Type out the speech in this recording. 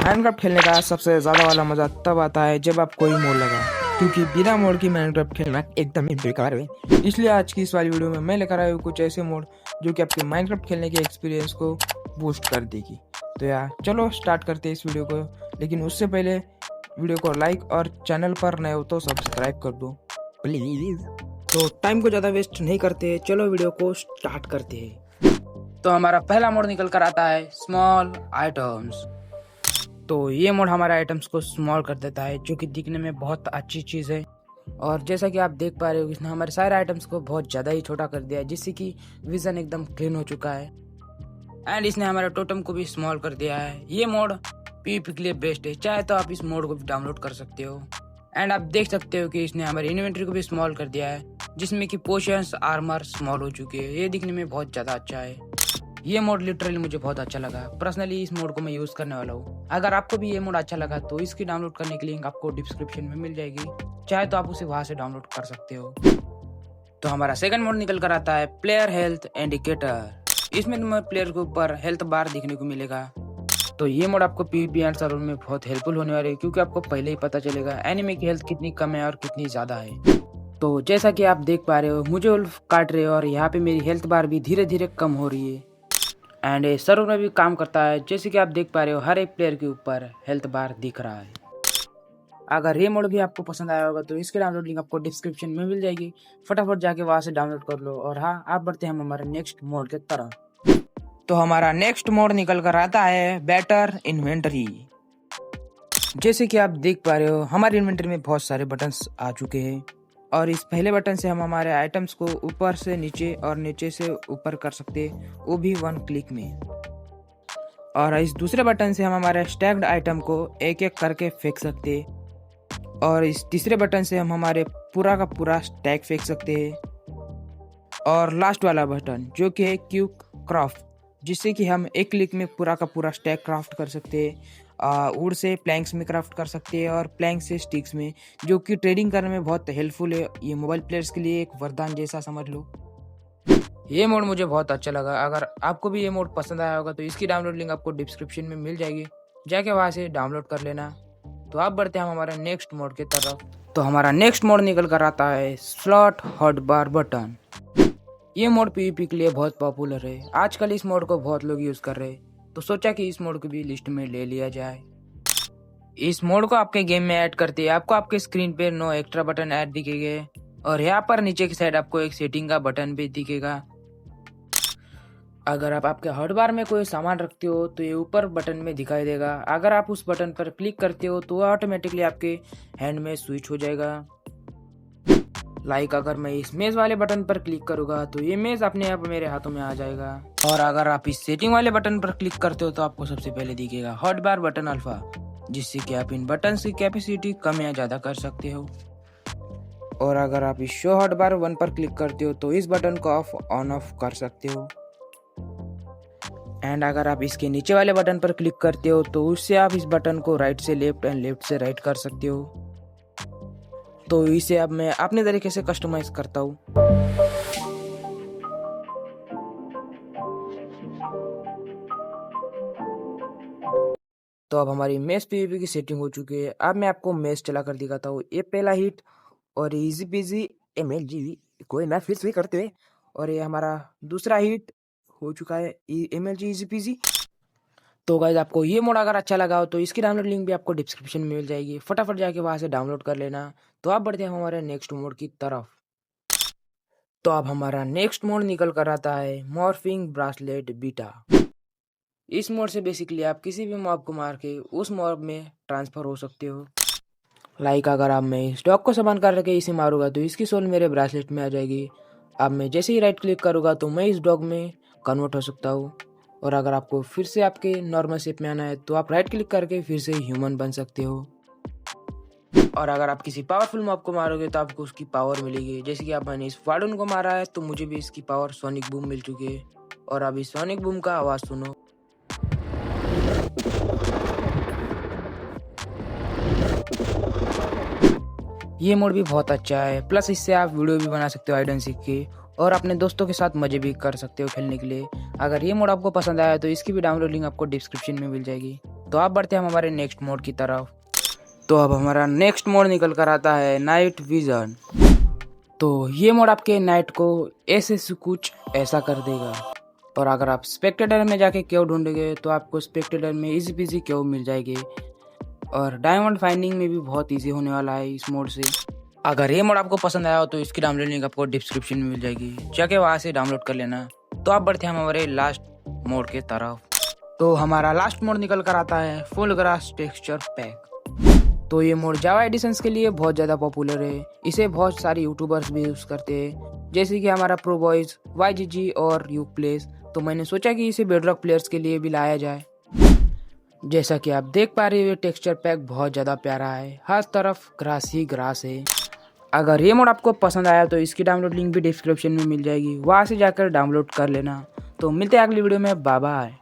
Minecraft खेलने का सबसे ज़्यादा वाला मज़ा तब आता है जब आप कोई मोड लगा, क्योंकि बिना मोड की माइनक्राफ्ट खेलना एकदम ही बेकार है। इसलिए आज की इस वाली वीडियो में मैं लेकर आया हूँ कुछ ऐसे मोड जो कि आपके माइनक्राफ्ट खेलने के एक्सपीरियंस को बूस्ट कर देगी। तो यार चलो स्टार्ट करते हैं इस वीडियो को, लेकिन उससे पहले वीडियो को लाइक और चैनल पर नए हो तो सब्सक्राइब कर दो प्लीज़। तो टाइम को ज़्यादा वेस्ट नहीं करते, चलो वीडियो को स्टार्ट करते हैं। तो हमारा पहला मोड निकल कर आता है स्मॉल आइटम्स। तो ये मोड हमारे आइटम्स को स्मॉल कर देता है, जो कि दिखने में बहुत अच्छी चीज़ है। और जैसा कि आप देख पा रहे हो, इसने हमारे सारे आइटम्स को बहुत ज़्यादा ही छोटा कर दिया है, जिससे कि विजन एकदम क्लीन हो चुका है। एंड इसने हमारे टोटम को भी स्मॉल कर दिया है। ये मोड पीवीपी के लिए बेस्ट है, चाहे तो आप इस मोड को भी डाउनलोड कर सकते हो। एंड आप देख सकते हो कि इसने हमारी इन्वेंटरी को भी स्मॉल कर दिया है, जिसमें कि पोशंस आर्मर स्मॉल हो चुके हैं। ये दिखने में बहुत ज़्यादा अच्छा है। ये मोड लिटरली मुझे बहुत अच्छा लगा। पर्सनली इस मोड को मैं यूज़ करने वाला हूँ। अगर आपको भी ये मोड अच्छा लगा तो इसकी डाउनलोड करने की लिंक आपको डिस्क्रिप्शन में मिल जाएगी, चाहे तो आप उसे वहाँ से डाउनलोड कर सकते हो। तो हमारा सेकंड मोड निकल कर आता है प्लेयर हेल्थ इंडिकेटर। इसमें तुम्हें प्लेयर के ऊपर हेल्थ बार दिखने को मिलेगा। तो ये मोड आपको पीवीपी एंड सर्वर में बहुत हेल्पफुल होने वाली है, क्योंकि आपको पहले ही पता चलेगा एनिमी की हेल्थ कितनी कम है और कितनी ज़्यादा है। तो जैसा कि आप देख पा रहे हो, मुझे उल्फ काट रहे हो और यहाँ पे मेरी हेल्थ बार भी धीरे धीरे कम हो रही है। एंड ये सर्वर में भी काम करता है, जैसे कि आप देख पा रहे हो हर एक प्लेयर के ऊपर हेल्थ बार दिख रहा है। अगर ये मोड भी आपको पसंद आया होगा तो इसके डाउनलोड लिंक आपको डिस्क्रिप्शन में मिल जाएगी, फटाफट जाके वहाँ से डाउनलोड कर लो। और हाँ, आप बढ़ते हैं हम हमारे नेक्स्ट मोड के तरफ। तो हमारा नेक्स्ट मोड निकल कर आता है बेटर इन्वेंटरी। जैसे कि आप देख पा रहे हो, हमारी इन्वेंटरी में बहुत सारे बटन्स आ चुके हैं, और इस पहले बटन से हम हमारे आइटम्स को ऊपर से नीचे और नीचे से ऊपर कर सकते हैं, वो भी 1 क्लिक में। और इस दूसरे बटन से हम हमारे स्टैक्ड आइटम को एक एक करके फेंक सकते हैं। और इस तीसरे बटन से हम हमारे पूरा का पूरा स्टैक फेंक सकते हैं। और लास्ट वाला बटन जो कि है क्यूक क्राफ्ट, जिससे कि हम एक क्लिक में पूरा का पूरा स्टैक क्राफ्ट कर सकते हैं। वुड से प्लैंक्स में क्राफ्ट कर सकते हैं और प्लैंक से स्टिक्स में, जो कि ट्रेडिंग करने में बहुत हेल्पफुल है। ये मोबाइल प्लेयर्स के लिए एक वरदान जैसा समझ लो। ये मोड मुझे बहुत अच्छा लगा। अगर आपको भी ये मोड पसंद आया होगा तो इसकी डाउनलोड लिंक आपको डिस्क्रिप्शन में मिल जाएगी, जाके वहाँ से डाउनलोड कर लेना। तो आप बढ़ते हैं हम हमारे नेक्स्ट मोड के तरफ। तो हमारा नेक्स्ट मोड निकल कर आता है स्लॉट हॉटबार बटन। ये मोड पीवीपी के लिए बहुत पॉपुलर है। आजकल इस मोड को बहुत लोग यूज़ कर रहे हैं, तो सोचा कि इस मोड को भी लिस्ट में ले लिया जाए। इस मोड को आपके गेम में ऐड करते हैं आपको आपके स्क्रीन पे नो एक्स्ट्रा बटन ऐड दिखेंगे, और यहाँ पर नीचे की साइड आपको एक सेटिंग का बटन भी दिखेगा। अगर आप आपके हॉटबार में कोई सामान रखते हो तो ये ऊपर बटन में दिखाई देगा। अगर आप उस बटन पर क्लिक करते हो तो ऑटोमेटिकली आपके हैंड में स्विच हो जाएगा। अगर मैं इस मेज वाले बटन पर क्लिक करूंगा तो ये मेज अपने आप मेरे हाथों में आ जाएगा। और अगर आप इस सेटिंग वाले बटन पर क्लिक करते हो तो आपको सबसे पहले दिखेगा हॉटबार बटन अल्फा, जिससे कि आप इन बटन की कैपेसिटी कम या ज़्यादा कर सकते हो। और अगर आप इस शो हॉटबार 1 पर क्लिक करते हो तो इस बटन को ऑफ ऑन ऑफ कर सकते हो। एंड अगर आप इसके नीचे वाले बटन पर क्लिक करते हो तो उससे आप इस बटन को राइट से लेफ्ट एंड लेफ्ट से राइट कर सकते हो। तो इसे अब मैं अपने तरीके से कस्टमाइज करता हूँ। तो अब हमारी मेस पीवीपी की सेटिंग हो चुकी है। अब मैं आपको मेस चला कर दिखाता हूँ। ये पहला हिट और इजी पीजी MLG, कोई ना फिर से करते हैं। और ये हमारा दूसरा हिट हो चुका है MLG इजी पीजी। तो गाइस, आपको ये मोड अगर अच्छा लगा हो तो इसकी डाउनलोड लिंक भी आपको डिस्क्रिप्शन में मिल जाएगी, फटाफट जाके वहाँ से डाउनलोड कर लेना। तो आप बढ़ते हैं हमारे नेक्स्ट मोड की तरफ। तो अब हमारा नेक्स्ट मोड निकल कर आता है मॉर्फिंग ब्रासलेट बीटा। इस मोड से बेसिकली आप किसी भी मॉब को मार के उस मॉब में ट्रांसफर हो सकते हो। अगर आप मैं इस डॉग को सामान करके इसे मारूंगा तो इसकी सोल मेरे ब्रासलेट में आ जाएगी। अब मैं जैसे ही राइट क्लिक करूंगा तो मैं इस डॉग में कन्वर्ट हो सकता हूँ। और अगर आपको फिर से आपके नॉर्मल शेप में आना है तो आप राइट क्लिक करके फिर से ह्यूमन बन सकते हो। और अगर आप किसी पावरफुल मॉब को मारोगे तो आपको उसकी पावर मिलेगी। जैसे कि आप मैंने इस वार्डन को मारा है तो मुझे भी इसकी पावर सोनिक बूम मिल चुकी है। और अब इस सोनिक बूम का आवाज़ सुनो। ये मोड भी बहुत अच्छा है, प्लस इससे आप वीडियो भी बना सकते हो हाइड एंड सीक के, और अपने दोस्तों के साथ मजे भी कर सकते हो खेलने के लिए। अगर ये मोड आपको पसंद आया तो इसकी भी डाउनलोड लिंक आपको डिस्क्रिप्शन में मिल जाएगी। तो आप बढ़ते हैं हमारे नेक्स्ट मोड की तरफ। तो अब हमारा नेक्स्ट मोड निकल कर आता है नाइट विजन। तो ये मोड आपके नाइट को ऐसे से कुछ ऐसा कर देगा। और अगर आप स्पेक्टेटर में जाके केव ढूंढेंगे तो आपको स्पेक्टेटर में इजी पीजी केव मिल जाएगी। और डायमंड फाइंडिंग में भी बहुत इजी होने वाला है इस मोड से। अगर ये मोड आपको पसंद आया हो तो इसकी डाउनलोड लिंक आपको डिस्क्रिप्शन में मिल जाएगी, जाके वहाँ से डाउनलोड कर लेना। तो आप बढ़ते हैं हमारे लास्ट मोड के तरफ। तो हमारा लास्ट मोड निकल कर आता है फुल ग्रास टेक्सचर पैक। तो ये मोड जावा एडिशंस के लिए बहुत ज़्यादा पॉपुलर है। इसे बहुत सारे यूट्यूबर्स भी यूज़ करते हैं, जैसे कि हमारा प्रो बॉयज, YGG और यूक प्लेस। तो मैंने सोचा कि इसे बेडरॉक प्लेयर्स के लिए भी लाया जाए। जैसा कि आप देख पा रहे हो, टेक्सचर पैक बहुत ज़्यादा प्यारा है, हर तरफ ग्रास ही ग्रास है। अगर ये मोड आपको पसंद आया तो इसकी डाउनलोड लिंक भी डिस्क्रिप्शन में मिल जाएगी, वहाँ से जाकर डाउनलोड कर लेना। तो मिलते हैं अगली वीडियो में, बाय बाय।